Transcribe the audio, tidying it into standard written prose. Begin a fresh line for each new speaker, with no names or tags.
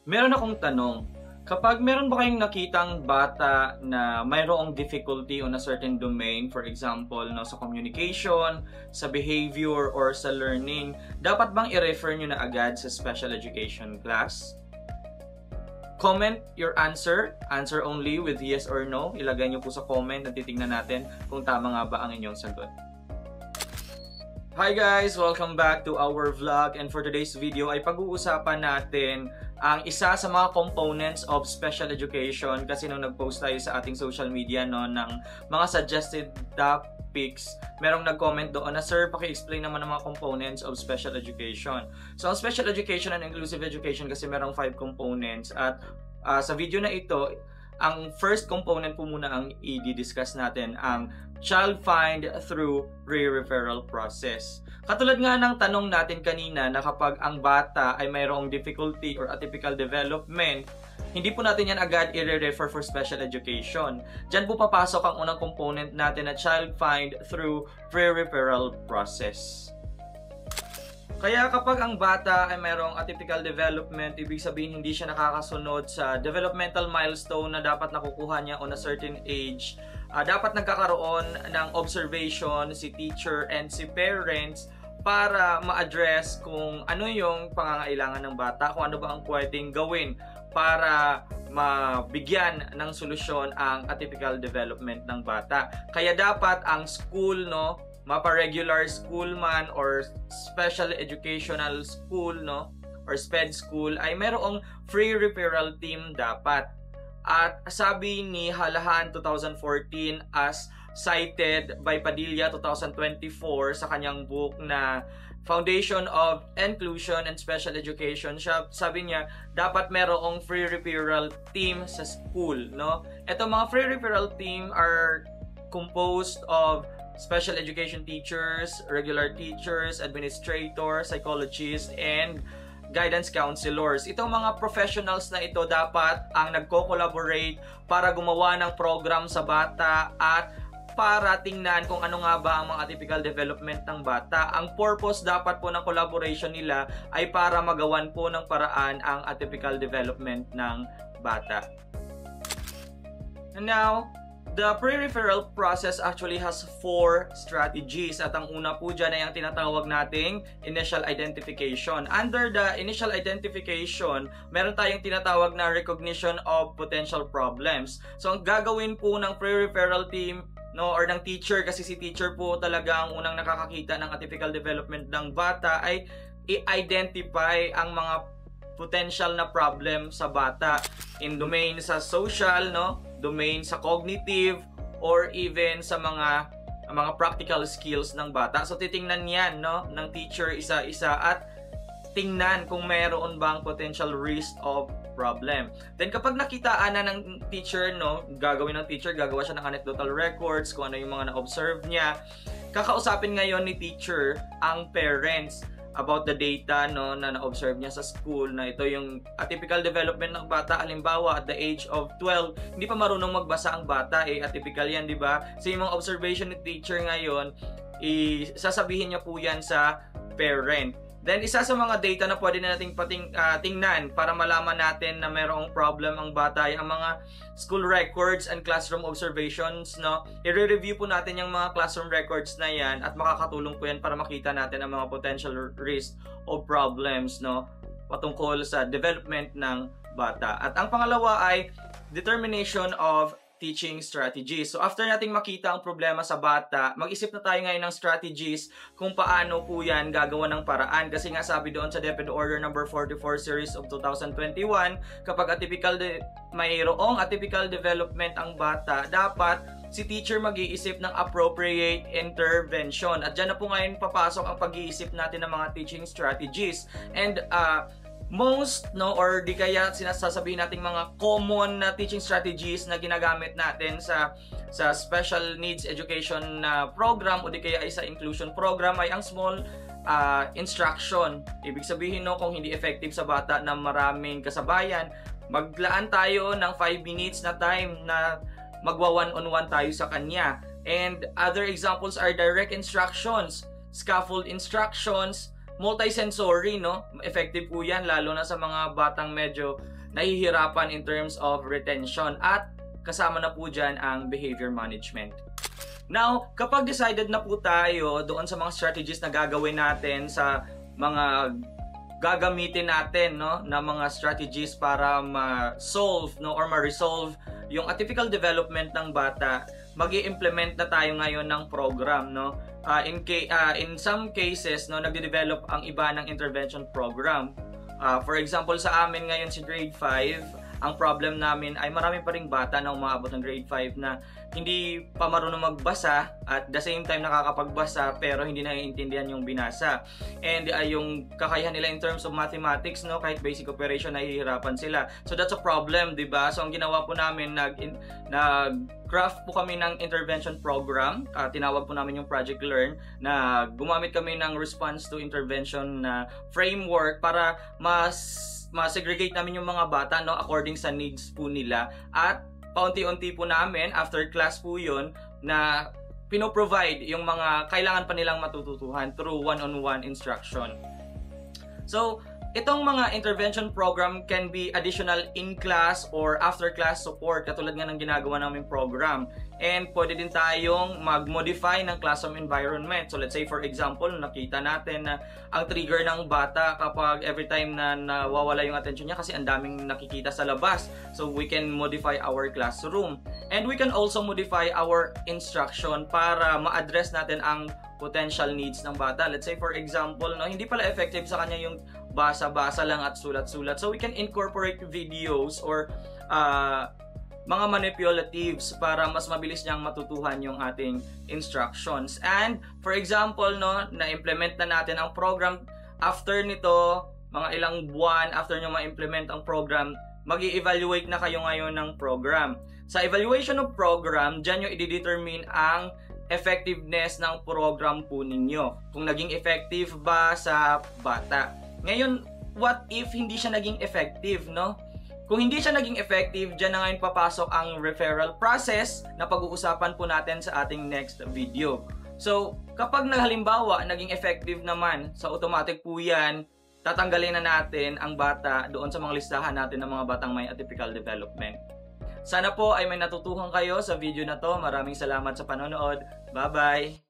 Meron akong tanong. Kapag meron ba kayong nakitang bata na mayroong difficulty on a certain domain, for example, no, sa communication, sa behavior, or sa learning, dapat bang i-refer nyo na agad sa special education class? Comment your answer. Answer only with yes or no. Ilagay nyo po sa comment at titingnan natin kung tama nga ba ang inyong sagot. Hi guys! Welcome back to our vlog, and for today's video ay pag-uusapan natin ang isa sa mga components of special education, kasi nung nag-post tayo sa ating social media no, ng mga suggested topics, merong nag-comment doon na, "Sir, paki-explain naman ng mga components of special education." So ang special education and inclusive education kasi merong 5 components, at sa video na ito, ang first component po muna ang i-discuss natin, ang child find through re-referral process. Katulad nga ng tanong natin kanina na kapag ang bata ay mayroong difficulty or atypical development, hindi po natin yan agad i-refer for special education. Diyan po papasok ang unang component natin na child find through re-referral process. Kaya kapag ang bata ay mayroong atypical development, ibig sabihin hindi siya nakakasunod sa developmental milestone na dapat nakukuha niya on a certain age, dapat nagkakaroon ng observation si teacher and si parents para ma-address kung ano yung pangangailangan ng bata, kung ano ba ang pwedeng gawin para mabigyan ng solusyon ang atypical development ng bata. Kaya dapat ang school, no, mapa-regular school man or special educational school, no, or SPED school, ay mayroong free referral team dapat. At sabi ni Halahan 2014 as cited by Padilla 2024 sa kanyang book na Foundation of Inclusion and Special Education, sabi niya dapat mayroong free referral team sa school, no. Ito mga free referral team are composed of special education teachers, regular teachers, administrators, psychologists, and guidance counselors. Itong mga professionals na ito dapat ang nagko-collaborate para gumawa ng program sa bata at para tingnan kung ano nga ba ang mga atypical development ng bata. Ang purpose dapat po ng collaboration nila ay para magawan po ng paraan ang atypical development ng bata. And now, the pre-referral process actually has 4 strategies, at ang una po dyan ay ang tinatawag nating initial identification. Under the initial identification, meron tayong tinatawag na recognition of potential problems. So ang gagawin po ng pre-referral team, no, or ng teacher, kasi si teacher po talaga ang unang nakakakita ng atypical development ng bata, ay i-identify ang mga potential na problem sa bata in domain sa social, no, domain sa cognitive, or even sa mga practical skills ng bata. So titingnan yan, no, ng teacher isa-isa at tingnan kung mayroon bang potential risk of problem. Then kapag nakitaan na ng teacher, no, gagawa siya ng anecdotal records kung ano yung mga na-observe niya. Kakausapin ngayon ni teacher ang parents about the data, no, na na-observe niya sa school, na ito yung atypical development ng bata. Halimbawa, at the age of 12, hindi pa marunong magbasa ang bata, atypical yan, di ba? So yung mga observation ni teacher ngayon, sasabihin niya po yan sa parent. Then, isa sa mga data na pwede na nating tingnan para malaman natin na mayroong problem ang bata ay ang mga school records and classroom observations, no? I-review po natin yung mga classroom records na yan at makakatulong po yan para makita natin ang mga potential risk of problems, no, patungkol sa development ng bata. At ang pangalawa ay determination of teaching strategies. So after nating makita ang problema sa bata, mag-isip na tayo ngayon ng strategies kung paano po yan gagawa ng paraan. Kasi nga sabi doon sa DepEd Order number 44 series of 2021, kapag mayroong atypical development ang bata, dapat si teacher mag-iisip ng appropriate intervention. At dyan na po ngayon papasok ang pag-iisip natin ng mga teaching strategies. And most, no, or di kaya sinasasabihin nating mga common na teaching strategies na ginagamit natin sa special needs education program o di kaya ay sa inclusion program ay ang small instruction. Ibig sabihin, no, kung hindi effective sa bata na maraming kasabayan, maglaan tayo ng 5 minutes na time na magwa one-on-one tayo sa kanya. And other examples are direct instructions, scaffold instructions, multisensory, no? Effective po yan, lalo na sa mga batang medyo nahihirapan in terms of retention. At kasama na po dyan ang behavior management. Now, kapag decided na po tayo doon sa mga strategies na gagawin natin, sa mga gagamitin natin, no, na mga strategies para ma-solve, no, or ma-resolve yung atypical development ng bata, magi-implement na tayo ngayon ng program, no. In some cases, no, nagde-develop ang iba ng intervention program. For example, sa amin ngayon si grade 5, ang problem namin ay marami pa ring bata na umaabot ng grade 5 na hindi pa marunong magbasa at the same time nakakapagbasa pero hindi naiintindihan yung binasa. And yung kakayahan nila in terms of mathematics, no, kahit basic operation, nahihirapan sila. So that's a problem, di ba? So ang ginawa po namin, nag-craft po kami ng intervention program. Tinawag po namin yung Project Learn, na gumamit kami ng response to intervention na framework para ma-segregate namin yung mga bata, no, according sa needs po nila. At paunti-unti po namin, after class po yun, na pinoprovide yung mga kailangan pa nilang matututuhan through one-on-one instruction. So, itong mga intervention program can be additional in-class or after-class support, katulad nga ng ginagawa namin program. And pwede din tayong mag-modify ng classroom environment. So let's say for example, nakita natin na ang trigger ng bata kapag every time na nawawala yung attention niya kasi ang daming nakikita sa labas. So we can modify our classroom. And we can also modify our instruction para ma-address natin ang potential needs ng bata. Let's say for example, no, hindi pala effective sa kanya yung basa-basa lang at sulat-sulat. So we can incorporate videos or mga manipulatives para mas mabilis niyang matutuhan yung ating instructions. And for example, no, na-implement na natin ang program. After nito, mga ilang buwan after nyo ma-implement ang program, mag-i-evaluate na kayo ngayon ng program. Sa evaluation of program, dyan nyo i-determine ang effectiveness ng program po ninyo. Kung naging effective ba sa bata. Ngayon, what if hindi siya naging effective, no? Kung hindi siya naging effective, dyan na ngayon papasok ang referral process na pag-uusapan po natin sa ating next video. So, kapag halimbawa naging effective naman, sa automatic po yan, tatanggalin na natin ang bata doon sa mga listahan natin ng mga batang may atypical development. Sana po ay may natutuhan kayo sa video na to. Maraming salamat sa panonood. Bye-bye!